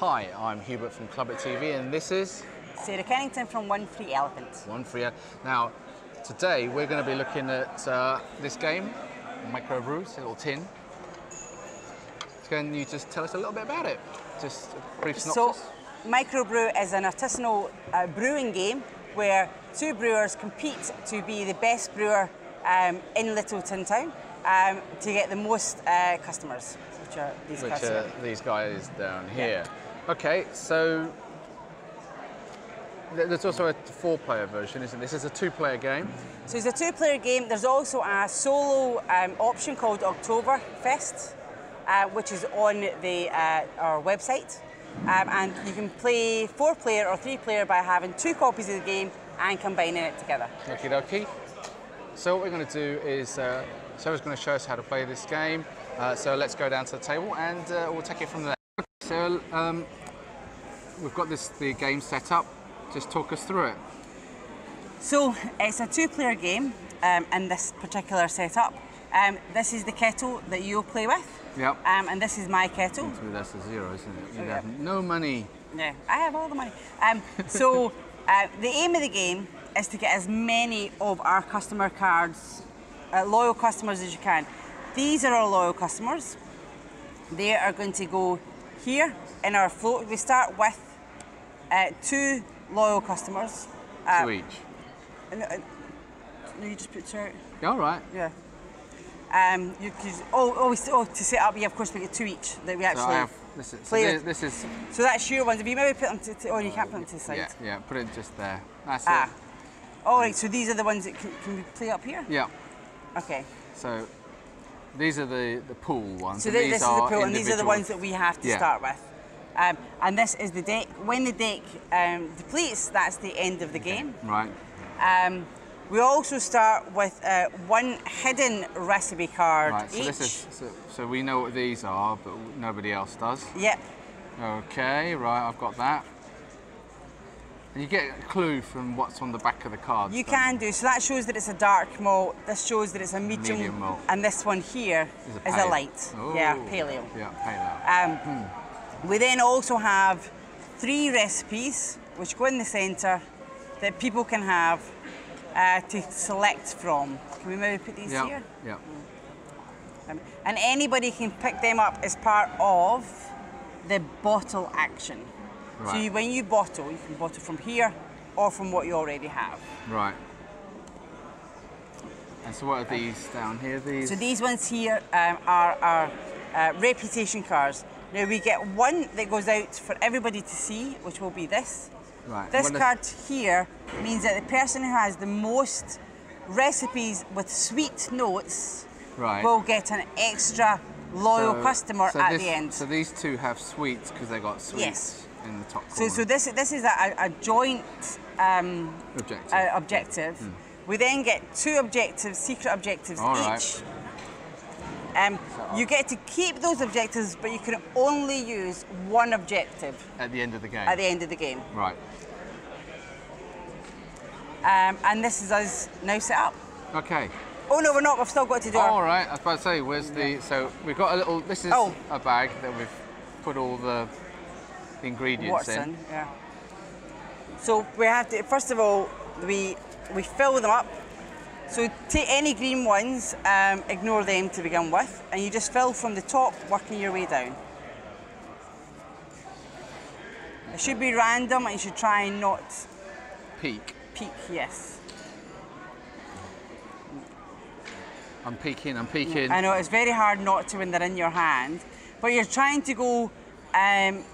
Hi, I'm Hubert from Clubit TV, and this is Sarah Kennington from One Free Elephant. One Free. Now, today we're going to be looking at this game, Microbrew, it's a little tin. Can you just tell us a little bit about it? Just a brief synopsis. So, Microbrew is an artisanal brewing game where two brewers compete to be the best brewer in Little Tin Town to get the most customers, which are these guys down here. Yeah. Okay, so there's also a 4-player version, isn't it? This is a 2-player game. So it's a 2-player game. There's also a solo option called Oktoberfest, which is on our website. And you can play 4-player or 3-player by having 2 copies of the game and combining it together. Okie dokie. So what we're going to do is, Sarah's going to show us how to play this game. So let's go down to the table and we'll take it from there. Okay, so we've got the game set up. Just talk us through it. So it's a 2-player game in this particular setup. This is the kettle that you'll play with. Yep. And this is my kettle. That's a 0, isn't it? You have no money. Yeah, I have all the money. So the aim of the game is to get as many of our customer cards, loyal customers as you can. These are our loyal customers. They are going to go here in our float. We start with 2 loyal customers. 2 each. No, you just put 2 out. Yeah, all right. Yeah. To set up, yeah, of course we get 2 each that we actually play with. This is. So that's your ones. If you maybe put them to you can't put them to the side. Yeah, put it just there. That's it. All right, so these are the ones that can we play up here? Yeah. Okay. So these are the pool ones. So this is the pool, and these are the ones that we have to start with. And this is the deck. When the deck depletes, that's the end of the game. Right. We also start with 1 hidden recipe card each. So we know what these are, but nobody else does. Yep. Okay, right, I've got that. And you get a clue from what's on the back of the cards. You can do. So that shows that it's a dark malt. This shows that it's a medium malt. And this one here is a light. Oh. Yeah, pale ale. Yeah, pale ale. We then also have 3 recipes which go in the centre that people can have to select from. Can we maybe put these here? Yeah. And anybody can pick them up as part of the bottle action. Right. So when you bottle, can bottle from here or from what you already have. Right. And so what are these down here? So these ones here are reputation cards. Now we get 1 that goes out for everybody to see, which will be this. Right. This card here means that the person who has the most recipes with sweet notes will get an extra loyal customer at the end. So these 2 have sweets because they got sweets in the top corner. So this is a joint objective. We then get 2 objectives, secret objectives each. You get to keep those objectives, but you can only use 1 objective at the end of the game. At the end of the game. Right. And this is us now set up. Okay. Oh no, we're not. We've still got to do. All right. I was about to say, where's the? So we've got a little. This is a bag that we've put all the ingredients in. Yeah. So we have to. First of all, we fill them up. So take any green ones, ignore them to begin with, and you just fill from the top, working your way down. It should be random, and you should try and not peek. Peek, yes. I'm peeking. I know, it's very hard not to when they're in your hand, but you're trying to go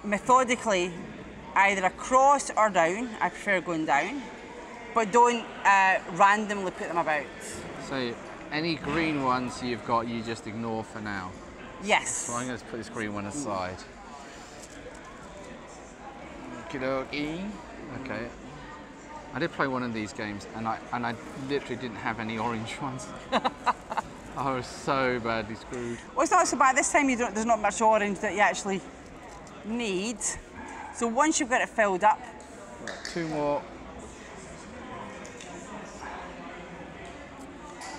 methodically, either across or down. I prefer going down, but don't randomly put them about. So any green ones you've got, you just ignore for now? Yes. So I'm going to put this green one aside. Okie-dokie. Okay. I did play one of these games, and I literally didn't have any orange ones. I was so badly screwed. Well, it's not so bad. This time there's not much orange that you actually need. So once you've got it filled up... Right, 2 more.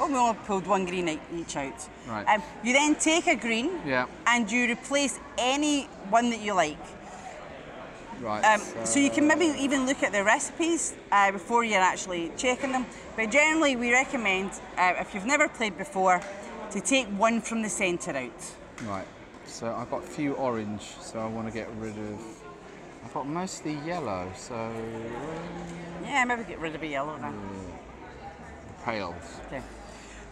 Oh, we only pulled 1 green each out. Right. You then take a green and you replace any one that you like. Right. So you can maybe even look at the recipes before you're actually checking them. But generally, we recommend, if you've never played before, to take one from the centre out. Right. So I've got a few orange, so I want to get rid of. I've got mostly yellow, so. Yeah, maybe get rid of the yellow then. Pales. Okay.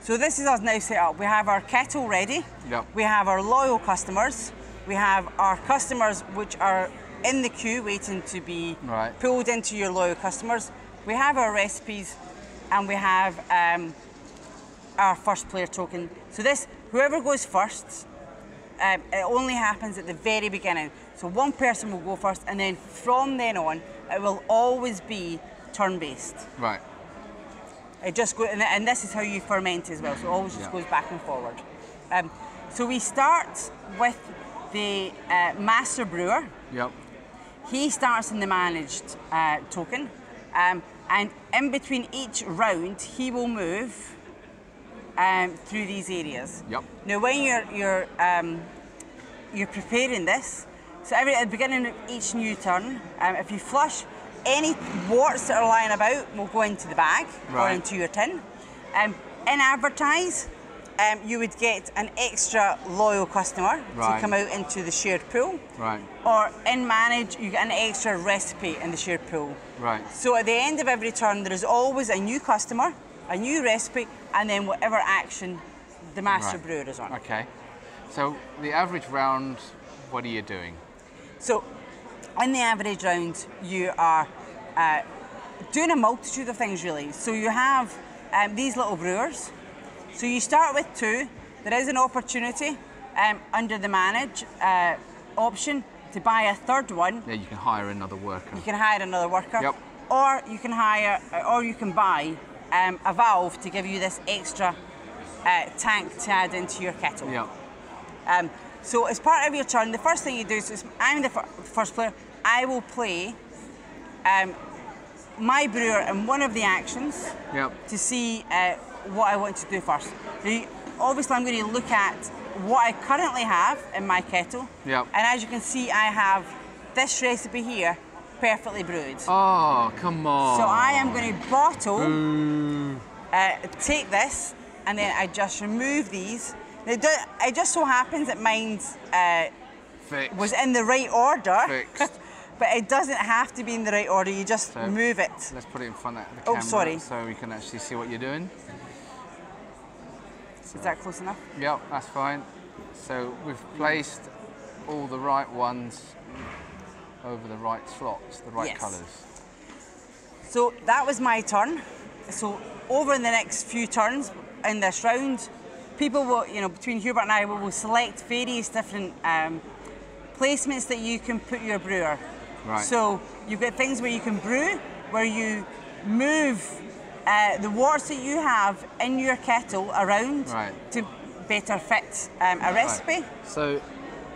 So this is us now set up. We have our kettle ready. Yep. We have our loyal customers. We have our customers which are in the queue waiting to be pulled into your loyal customers. We have our recipes, and we have our first player token. So this, whoever goes first, it only happens at the very beginning. So one person will go first, and then from then on, it will always be turn-based. Right. It just goes, and this is how you ferment as well. So it always just goes back and forward. So we start with the master brewer. Yep. He starts in the managed token, and in between each round, he will move through these areas. Yep. Now, when you're preparing this, so at the beginning of each new turn, if you flush, any worts that are lying about will go into the bag or into your tin. In advertise, you would get an extra loyal customer to come out into the shared pool. Right. Or in manage, you get an extra recipe in the shared pool. Right. So at the end of every turn, there is always a new customer, a new recipe, and then whatever action the master brewer is on. Okay. So the average round, what are you doing? So in the average round, you are doing a multitude of things really. So you have these little brewers. So you start with 2. There is an opportunity under the manage option to buy a third one. Yeah, you can hire another worker. You can hire another worker. Yep. Or you can hire, or you can buy a valve to give you this extra tank to add into your kettle. Yep. So as part of your turn, the first thing you do is, I'm the first player, I will play my brewer in one of the actions to see what I want to do first. Obviously, I'm going to look at what I currently have in my kettle. Yep. And as you can see, I have this recipe here, perfectly brewed. Oh, come on. So I am going to bottle, take this, and then I just remove these. It just so happens that mine was in the right order. Fixed. But it doesn't have to be in the right order, you just move it. Let's put it in front of the camera so we can actually see what you're doing. Is that close enough? Yep, that's fine. So we've placed all the right ones over the right slots, the right colours. So that was my turn. So over the next few turns in this round, people will, between Hubert and I, will select various different placements that you can put your brewer. Right. So you've got things where you can brew, where you move the worts that you have in your kettle around to better fit a recipe. So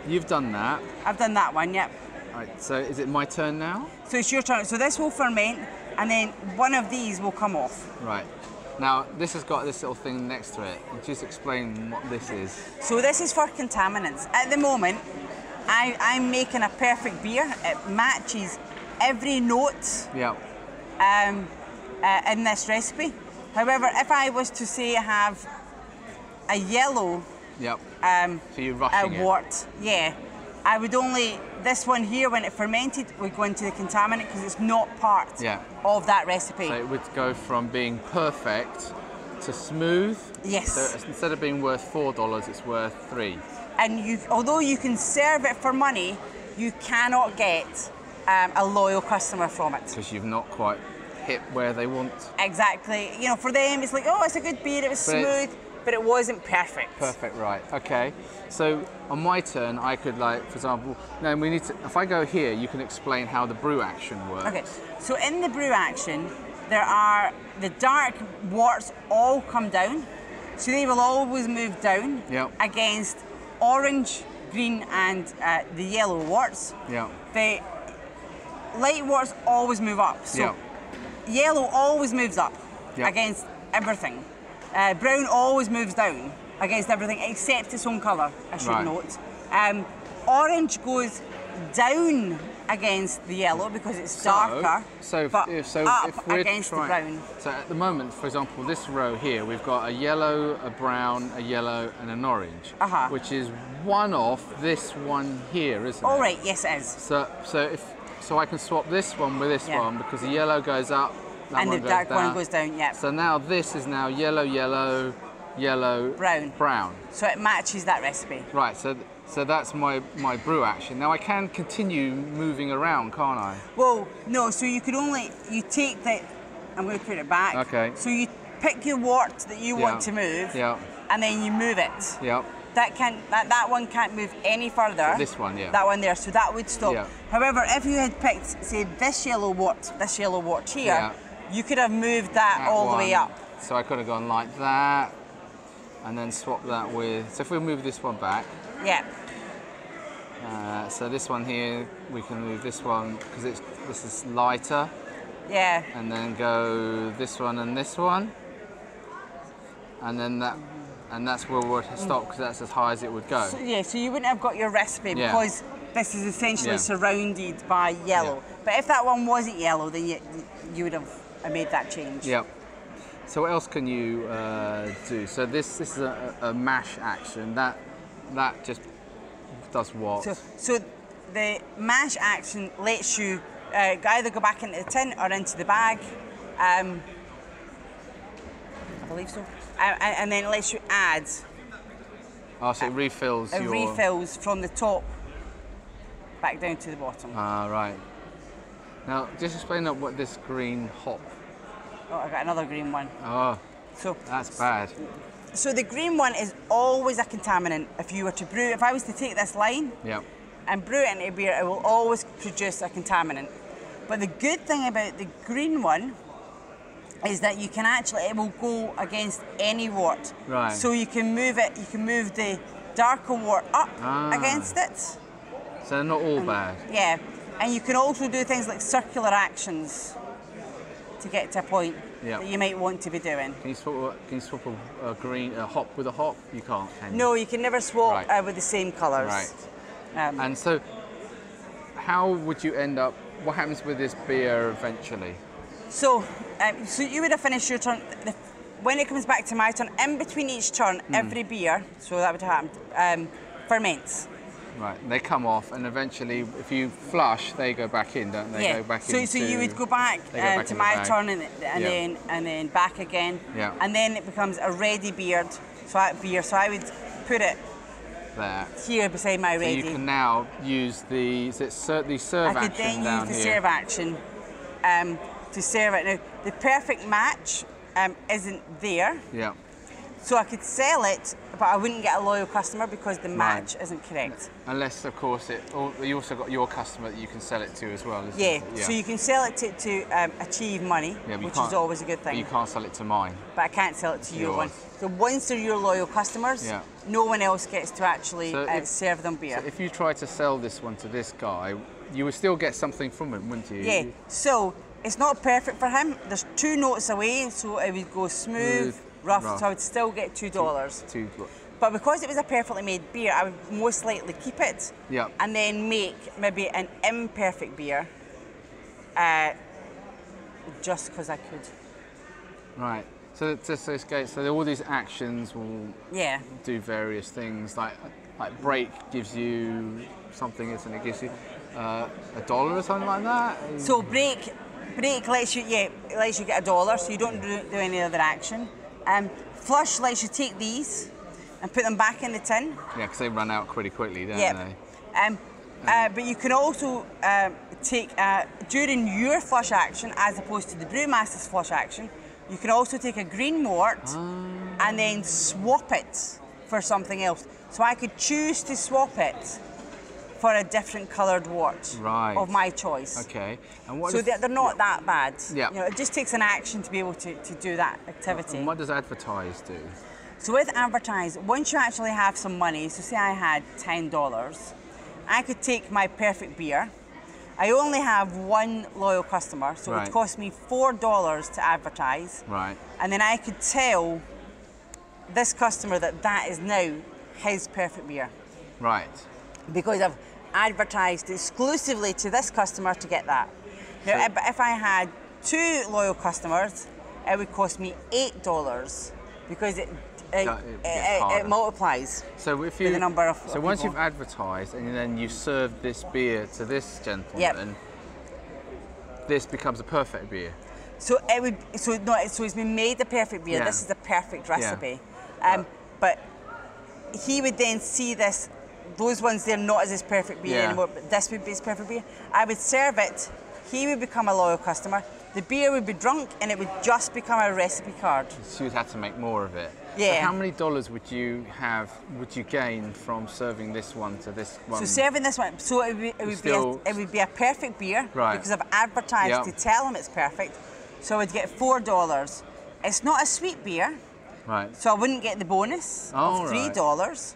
you've done that. I've done that one, yep. Right, so is it my turn now? So it's your turn. So this will ferment, and then one of these will come off. Right. Now, this has got this little thing next to it. Just explain what this is. So this is for contaminants. At the moment, I'm making a perfect beer. It matches every note in this recipe. However, if I was to say I have a yellow so you're rushing wort, I would only, this one here, when it fermented, would go into the contaminant because it's not part of that recipe. So it would go from being perfect to smooth. Yes. So instead of being worth $4, it's worth $3. And although you can serve it for money, you cannot get a loyal customer from it. Because you've not quite hit where they want. Exactly. For them, it's like, oh, it's a good beer, it was smooth, but it wasn't perfect. Perfect, right. Okay. So on my turn, I could, for example, no, we need to, if I go here, you can explain how the brew action works. Okay. So in the brew action, there are the dark worts all come down. So they will always move down against orange, green, and the yellow worts. The light worts always move up. So yellow always moves up against everything. Brown always moves down against everything except its own colour, I should note. Orange goes down against the yellow because it's darker, but up against the brown. So at the moment, for example, this row here, we've got a yellow, a brown, a yellow, and an orange, which is one off this one here, isn't it? All right, yes it is. So I can swap this one with this one because the yellow goes up, and the dark one goes down. Yeah. So now this is now yellow, yellow, yellow, brown. So it matches that recipe. Right. So that's my brew action. Now I can continue moving around, can't I? Well, no. So you take the. I'm going to put it back. Okay. So you pick your wort that you want to move. Yeah. And then you move it. Yeah. That one can't move any further. So this one, yeah. That one there. So that would stop. Yeah. However, if you had picked, say, this yellow wort here, you could have moved that all the way up. So I could have gone like that, and then swap that with. So if we move this one back. Yeah. So this one here, we can move this one because this is lighter. Yeah. And then go this one and this one, and then that, and that's where we'll stop because that's as high as it would go. So, yeah. So you wouldn't have got your recipe because this is essentially surrounded by yellow. Yeah. But if that one wasn't yellow, then you would have made that change. Yep. So what else can you do? So this is a mash action. That just does what? So the mash action lets you either go back into the tin or into the bag. I believe so. And then it lets you add. Oh, so it refills. It refills from the top back down to the bottom. Ah, right. Now, just explain up what this green hop. Oh, I got another green one. Oh, so that's bad. So the green one is always a contaminant. If you were to brew, if I was to take this line and brew it into beer, it will always produce a contaminant. But the good thing about the green one is that you can actually, it will go against any wort. Right. So you can move it, you can move the darker wort up against it. So they're not all bad. Yeah. And you can also do things like circular actions to get to a point that you might want to be doing. Can you swap a hop with a hop? You can't, can you? No, you can never swap with the same colours. Right. And so, how would you end up? What happens with this beer eventually? So you would have finished your turn. When it comes back to my turn, in between each turn, every beer, so that would happen, ferments. Right, they come off, and eventually, if you flush, they go back in, don't they? Yeah. Go back so you would go back to my turn, and then back again, and then it becomes a ready beer. So I would put it there here beside my ready. So you can now use the serve action. I could then use the serve action to serve it. Now the perfect match isn't there. Yeah. So I could sell it, but I wouldn't get a loyal customer because the match isn't correct. Unless, of course, you also got your customer that you can sell it to as well. Yeah. So you can sell it to achieve money, which is always a good thing. But you can't sell it to mine. But I can't sell it to your one. So once they're your loyal customers, no one else gets to actually serve them beer. So if you try to sell this one to this guy, you would still get something from him, wouldn't you? Yeah. So it's not perfect for him. There's 2 notes away, so it would go smooth. Rough, so I would still get $2. But because it was a perfectly made beer, I would most likely keep it and then make maybe an imperfect beer just because I could. Right. So all these actions will do various things. Like break gives you something, isn't it? It gives you $1 or something like that. So break lets you get $1, so you don't do any other action. Flush lets you take these and put them back in the tin. Yeah, because they run out pretty quickly, don't they? But you can also take, during your flush action, as opposed to the brewmaster's flush action, you can also take a green wort and then swap it for something else. So I could choose to swap it for a different coloured wort of my choice. Okay. And they're not that bad. Yeah. You know, it just takes an action to be able to do that activity. And what does advertise do? So with advertise, once you actually have some money, so say I had $10, I could take my perfect beer. I only have one loyal customer, so it would cost me $4 to advertise. Right. And then I could tell this customer that is now his perfect beer. Right. Because advertised exclusively to this customer to get that. Now, if I had 2 loyal customers, it would cost me $8 because it multiplies. So if the number of once people. you've advertised and then you serve this beer to this gentleman, this becomes a perfect beer. So it's been made the perfect beer. Yeah. This is the perfect recipe. Yeah. But he would then see this. Those ones, they're not as his perfect beer anymore, but this would be his perfect beer. I would serve it, he would become a loyal customer, the beer would be drunk, and it would just become a recipe card. So you'd have to make more of it. Yeah. So how many dollars would you gain from serving this one to this one? So serving this one, so it would be a perfect beer, right, because I've advertised to tell him it's perfect. So I would get $4. It's not a sweet beer, right? So I wouldn't get the bonus of $3.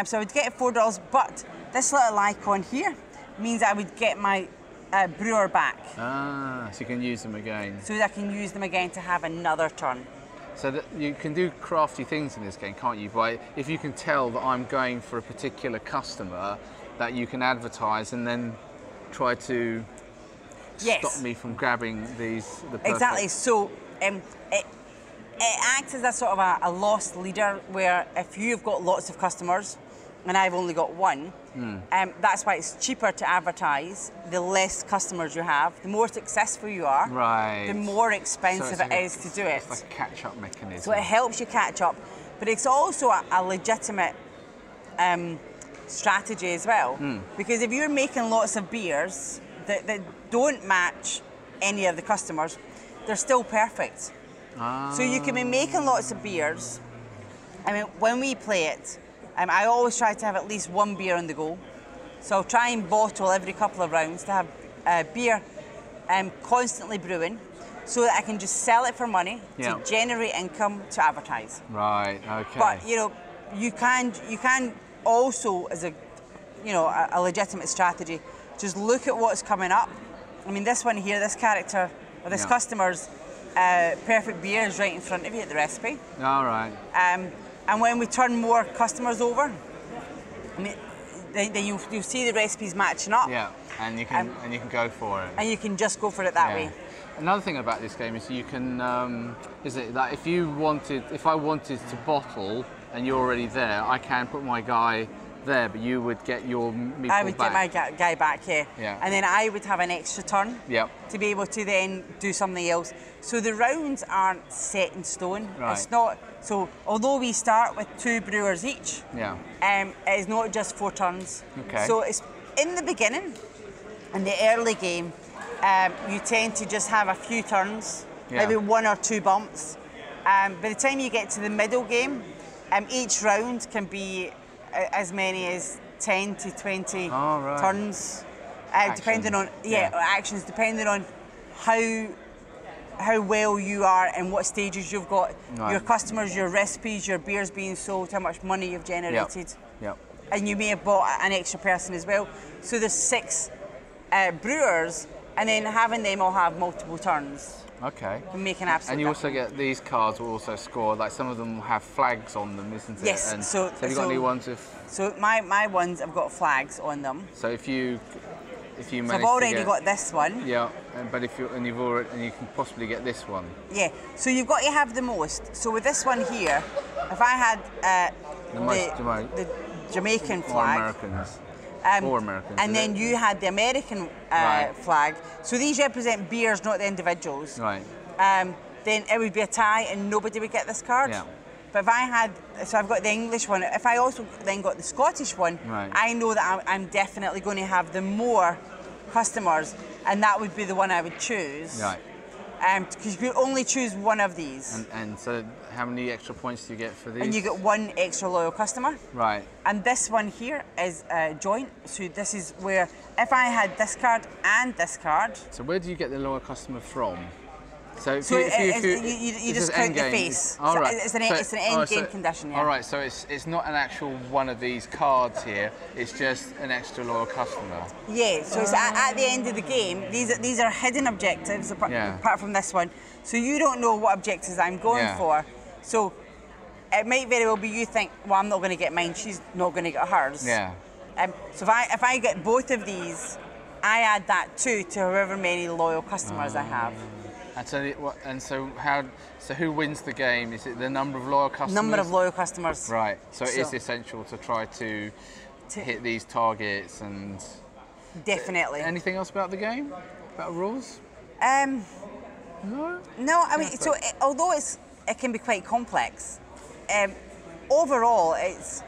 So I would get $4, but this little icon here means I would get my brewer back. Ah, so you can use them again. So that I can use them again to have another turn. So that you can do crafty things in this game, can't you? If you can tell that I'm going for a particular customer, that you can advertise and then try to stop me from grabbing the perfect. Exactly. So it acts as a sort of a lost leader, where if you've got lots of customers and I've only got one, that's why it's cheaper to advertise. The less customers you have, the more successful you are, the more expensive it is to do it. It's like a catch-up mechanism. So it helps you catch up, but it's also a legitimate strategy as well. Because if you're making lots of beers that don't match any of the customers, they're still perfect. So you can be making lots of beers. I mean, when we play it, I always try to have at least one beer on the go. So I'll try and bottle every couple of rounds to have beer constantly brewing, so that I can just sell it for money to generate income to advertise. Right. Okay. But you can also, as a legitimate strategy, just look at what's coming up. I mean, this one here, this character or this customer's perfect beer is right in front of you at the recipe. All right. And when we turn more customers over, I mean, then you'll see the recipes matching up. Yeah, and you can go for it. And you can just go for it that way. Another thing about this game is you can, is it that if I wanted to bottle and you're already there, I can put my guy there, but you would get your meatball back. I would get my guy back, yeah. And then I would have an extra turn to be able to then do something else. So the rounds aren't set in stone. Right. It's not. So although we start with 2 brewers each, it is not just 4 turns. Okay. So it's in the beginning, in the early game, you tend to just have a few turns, maybe 1 or 2 bumps. By the time you get to the middle game, each round can be as many as 10 to 20 turns, depending on actions, depending on how well you are and what stages you've got, your customers, your recipes, your beers being sold, how much money you've generated. And you may have bought an extra person as well. So there's 6 brewers, and then having them all have multiple turns. Okay. Can make an absolute And you also get these cards will also score, like some of them will have flags on them, isn't it? Yes. And so have you got any ones with? So my ones have got flags on them. So if you manage I've already got this one. Yeah, but you can possibly get this one. Yeah. So you've got to have the most. So with this one here, if I had the Jamaican flag. Or Americans. And then you had the American flag. So these represent beers, not the individuals. Right. Then it would be a tie and nobody would get this card. Yeah. But if I had, so I've got the English one, if I also then got the Scottish one, I know that I'm definitely going to have the more customers, and that would be the one I would choose. Right. Because you could only choose one of these. And so how many extra points do you get for these? And you get 1 extra loyal customer. Right. And this one here is joint. So this is where, if I had this card and this card. So where do you get the loyal customer from? So you just count the face. Oh, so right. It's an end game condition, All right, so it's not an actual one of these cards here, it's just an extra loyal customer. Yeah, so it's at the end of the game, these are hidden objectives, apart from this one. So you don't know what objectives I'm going for. So it might very well be you think, well, I'm not going to get mine, she's not going to get hers. Yeah. So if I get both of these, I add that 2 to however many loyal customers I have. So who wins the game? Is it the number of loyal customers? Number of loyal customers. Right. So it is essential to try to hit these targets and. Definitely. Anything else about the game? About rules? No. No, I mean, although it can be quite complex, overall it's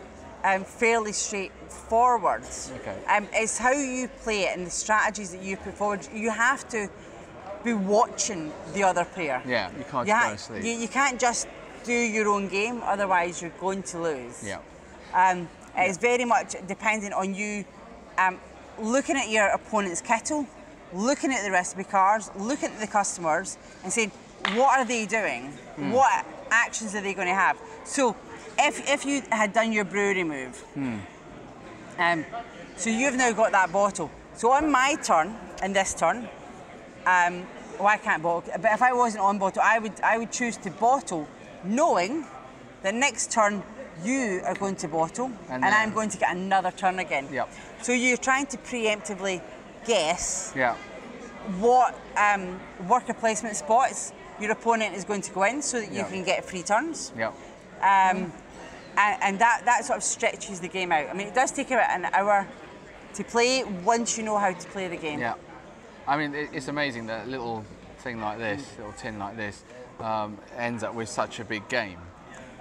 fairly straightforward. Okay. It's how you play it and the strategies that you put forward. You have to be watching the other player. Yeah, you can't just go to sleep. You can't just do your own game, otherwise you're going to lose. Yeah. It's very much dependent on you looking at your opponent's kettle, looking at the recipe cards, looking at the customers and saying, what are they doing? What actions are they going to have? So if you had done your brewery move, so you've now got that bottle. So on my turn, in this turn, well, I can't bottle, but if I wasn't on bottle, I would choose to bottle, knowing that next turn you are going to bottle and I'm going to get another turn again. Yep. So you're trying to preemptively guess Yeah. what worker placement spots your opponent is going to go in so that you can get free turns. Yeah. And that sort of stretches the game out. I mean, it does take about an hour to play once you know how to play the game. Yeah. I mean, it's amazing that a little thing like this, little tin like this, ends up with such a big game.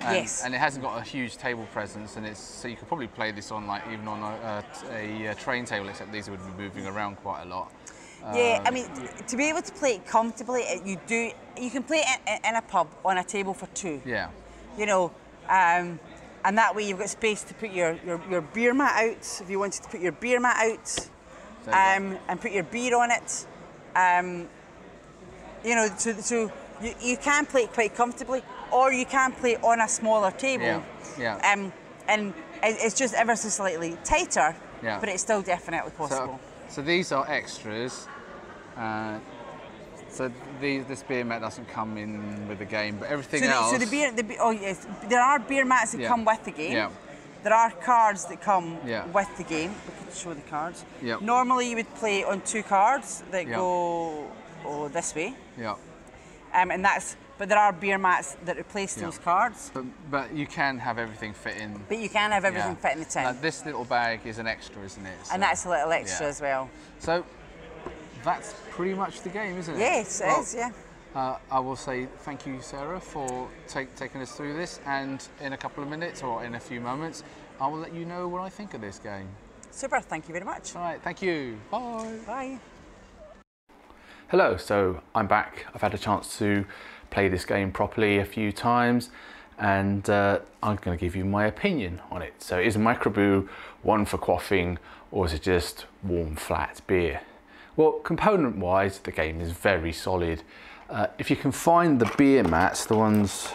Yes. And it hasn't got a huge table presence, and so you could probably play this on even on a train table, except these would be moving around quite a lot. Yeah, I mean, to be able to play it comfortably, you can play it in a pub on a table for 2. Yeah. You know, and that way you've got space to put your beer mat out, if you wanted to put your beer mat out, and put your beer on it. You know, so you can play it quite comfortably, or you can play it on a smaller table. Yeah. Yeah. And it's just ever so slightly tighter, Yeah. but it's still definitely possible. So these are extras. So this beer mat doesn't come in with the game, but everything else. So oh yes, there are beer mats that come with the game. Yeah. There are cards that come Yeah. with the game. We could show the cards. Yeah. Normally you would play on 2 cards that Yeah. go this way. Yeah. But there are beer mats that replace those cards. But you can have everything fit in. But you can have everything fit in the tin. This little bag is an extra, isn't it? So, and that's a little extra as well. So that's pretty much the game, isn't it? Yes, it is, yeah. I will say thank you, Sarah, for taking us through this, and in a couple of minutes, or in a few moments, I will let you know what I think of this game. Super, thank you very much. All right, thank you. Bye. Bye. Hello, so I'm back. I've had a chance to play this game properly a few times, and I'm going to give you my opinion on it. So is Microbrew one for quaffing, or is it just warm, flat beer? Well, component-wise, the game is very solid. If you can find the beer mats, the ones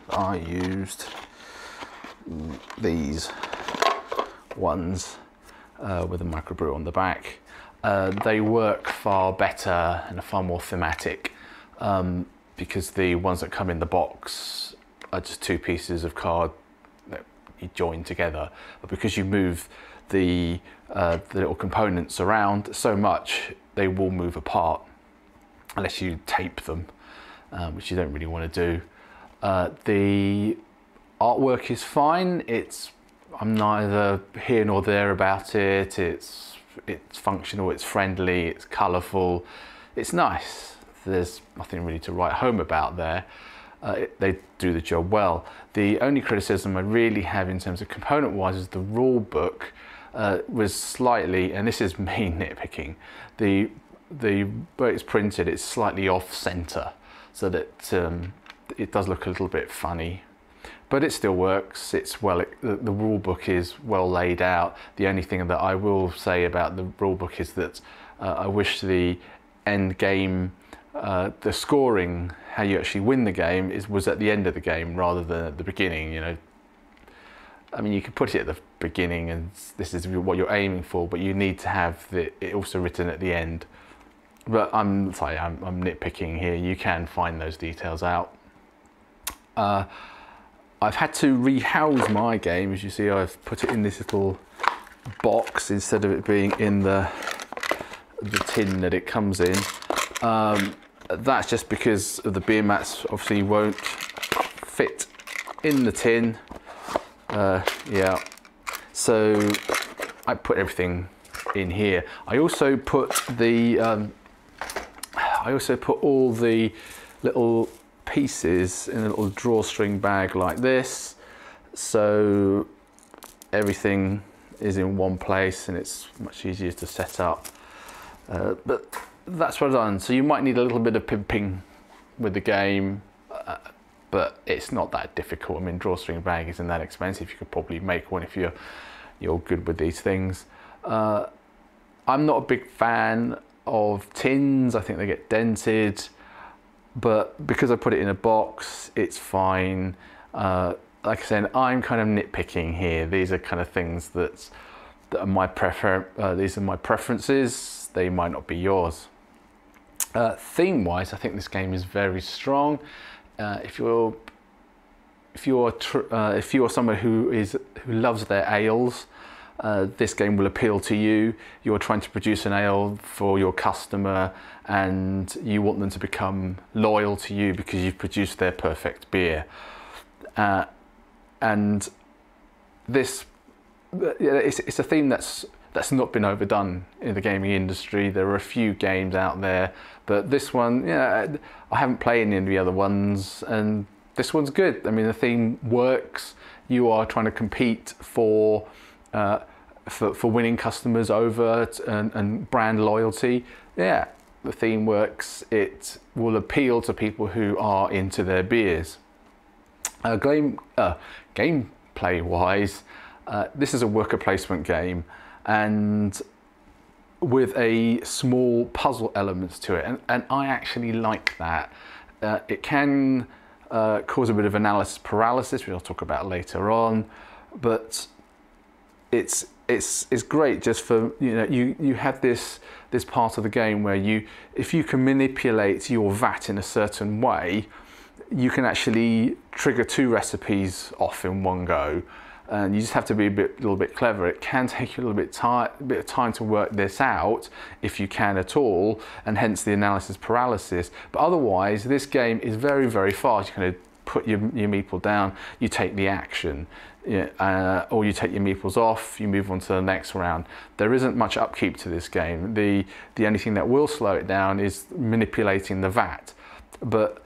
that I used, these ones with a microbrew on the back, they work far better and are far more thematic, because the ones that come in the box are just 2 pieces of card that you join together. But because you move the little components around so much, they will move apart unless you tape them, which you don't really want to do. The artwork is fine. I'm neither here nor there about it. It's functional, it's friendly, it's colourful, it's nice. There's nothing really to write home about there. They do the job well. The only criticism I really have in terms of component-wise is the rule book was slightly, and this is me nitpicking, the way it's printed, it's slightly off-center, so that it does look a little bit funny. But it still works. The rule book is well laid out. The only thing that I will say about the rule book is that I wish the end game, the scoring, how you actually win the game, was at the end of the game rather than at the beginning. You know, I mean, you could put it at the beginning, and this is what you're aiming for, but you need to have it also written at the end. But I'm nitpicking here. You can find those details out. I've had to rehouse my game. As you see, I've put it in this little box instead of it being in the tin that it comes in. That's just because of the beer mats obviously won't fit in the tin. Yeah, so I put everything in here. I also put the all the little pieces in a little drawstring bag like this, so everything is in one place and it's much easier to set up. But that's what I've done. So you might need a little bit of pimping with the game, but it's not that difficult. I mean, drawstring bag isn't that expensive. You could probably make one if you're good with these things. I'm not a big fan of tins. I think they get dented, but because I put it in a box, it's fine. Like I said, I'm kind of nitpicking here. These are kind of things that are my these are my preferences. They might not be yours. Theme-wise, I think this game is very strong. If you're someone who loves their ales, this game will appeal to you. You're trying to produce an ale for your customer, and you want them to become loyal to you because you've produced their perfect beer. And this, it's a theme that's not been overdone in the gaming industry. There are a few games out there, but this one, yeah, I haven't played any of the other ones, and this one's good. I mean, the theme works. You are trying to compete for winning customers over and brand loyalty. Yeah, the theme works. It will appeal to people who are into their beers. Gameplay wise, this is a worker placement game, and with a small puzzle elements to it, and I actually like that. It can cause a bit of analysis paralysis, which I'll talk about later on, but it's great just for, you have this part of the game where if you can manipulate your vat in a certain way, you can actually trigger 2 recipes off in one go, and you just have to be a little bit clever. It can take you a bit of time to work this out, if you can at all, and hence the analysis paralysis. But otherwise, this game is very, very fast. You kind of put your meeple down, you take the action, or you take your meeples off, you move on to the next round. There isn't much upkeep to this game. The only thing that will slow it down is manipulating the vat. But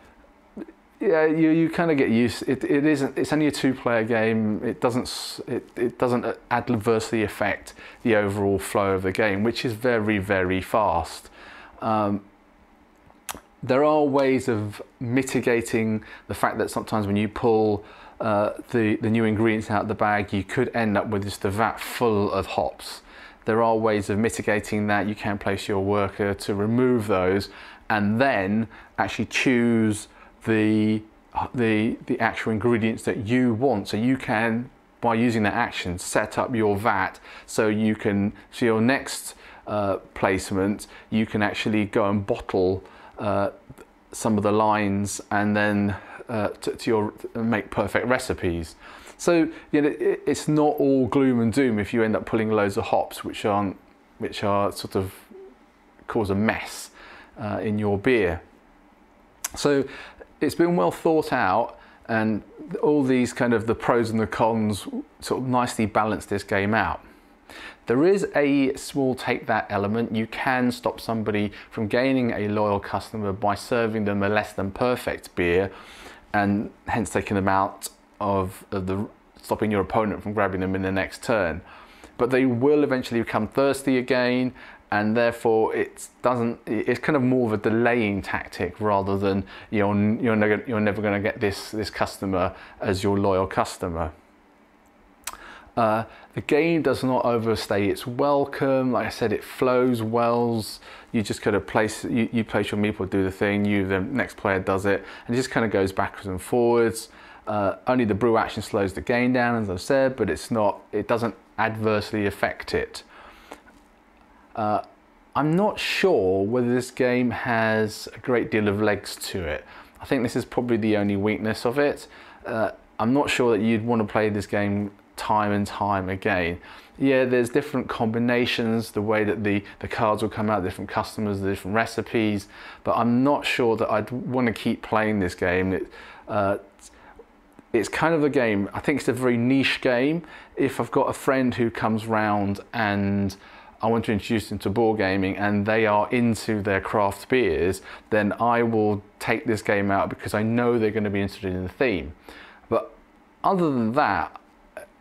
yeah, you kind of get used. It's only a 2-player game. It doesn't adversely affect the overall flow of the game, which is very, very fast. There are ways of mitigating the fact that sometimes when you pull the new ingredients out of the bag, you could end up with just a vat full of hops. There are ways of mitigating that. You can place your worker to remove those, and then actually choose the actual ingredients that you want. So you can, by using that action, set up your vat so your next placement, you can actually go and bottle some of the lines, and then make perfect recipes. So it's not all gloom and doom if you end up pulling loads of hops which are sort of cause a mess in your beer. So it's been well thought out, and all these kind of the pros and the cons sort of nicely balance this game out. There is a small take that element. You can stop somebody from gaining a loyal customer by serving them a less than perfect beer, and hence taking them out of stopping your opponent from grabbing them in the next turn. But they will eventually become thirsty again, and therefore it's kind of more of a delaying tactic rather than you're never going to get this customer as your loyal customer. The game does not overstay its welcome. Like I said, it flows well. You just kind of place your meeple, do the thing, the next player does it, and it just kind of goes backwards and forwards. Only the brew action slows the game down, as I've said, but it doesn't adversely affect it. I'm not sure whether this game has a great deal of legs to it. I think this is probably the only weakness of it. I'm not sure that you'd want to play this game time and time again. Yeah, there's different combinations, the way that the cards will come out, different customers, the different recipes, but I'm not sure that I'd want to keep playing this game. It's kind of a game, I think it's a very niche game. If I've got a friend who comes round and I want to introduce them to board gaming and they are into their craft beers, then I will take this game out because I know they're going to be interested in the theme. But other than that,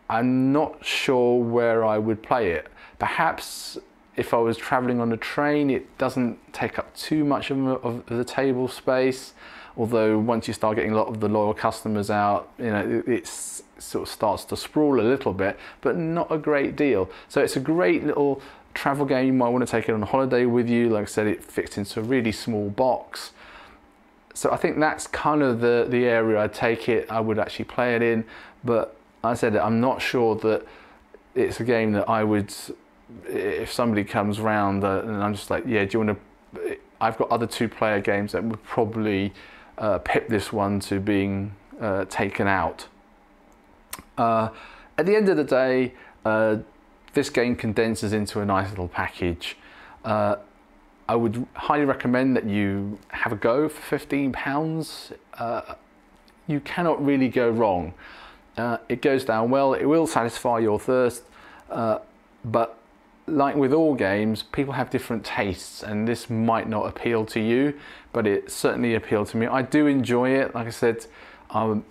I'm not sure where I would play it. Perhaps if I was traveling on a train, it doesn't take up too much of the table space. Although once you start getting a lot of the loyal customers out, you know, it sort of starts to sprawl a little bit, but not a great deal. So it's a great little travel game. You might want to take it on a holiday with you. Like I said, it fits into a really small box. So I think that's kind of the area I'd take it. I would actually play it in, but I said I'm not sure that it's a game that I would, if somebody comes round and I'm just like, yeah, do you want to, I've got other 2-player games that would probably pip this one to being taken out. At the end of the day, this game condenses into a nice little package. I would highly recommend that you have a go for £15. You cannot really go wrong. It goes down well, it will satisfy your thirst, but like with all games, people have different tastes and this might not appeal to you, but it certainly appealed to me. I do enjoy it. Like I said, I'm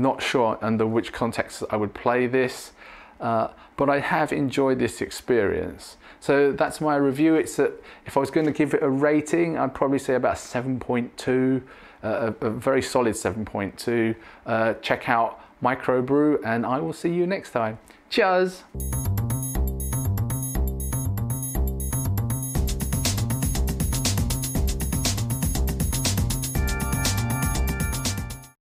not sure under which context I would play this, but I have enjoyed this experience. So that's my review. It's that if I was going to give it a rating, I'd probably say about 7.2, a very solid 7.2. Check out Microbrew and I will see you next time. Cheers!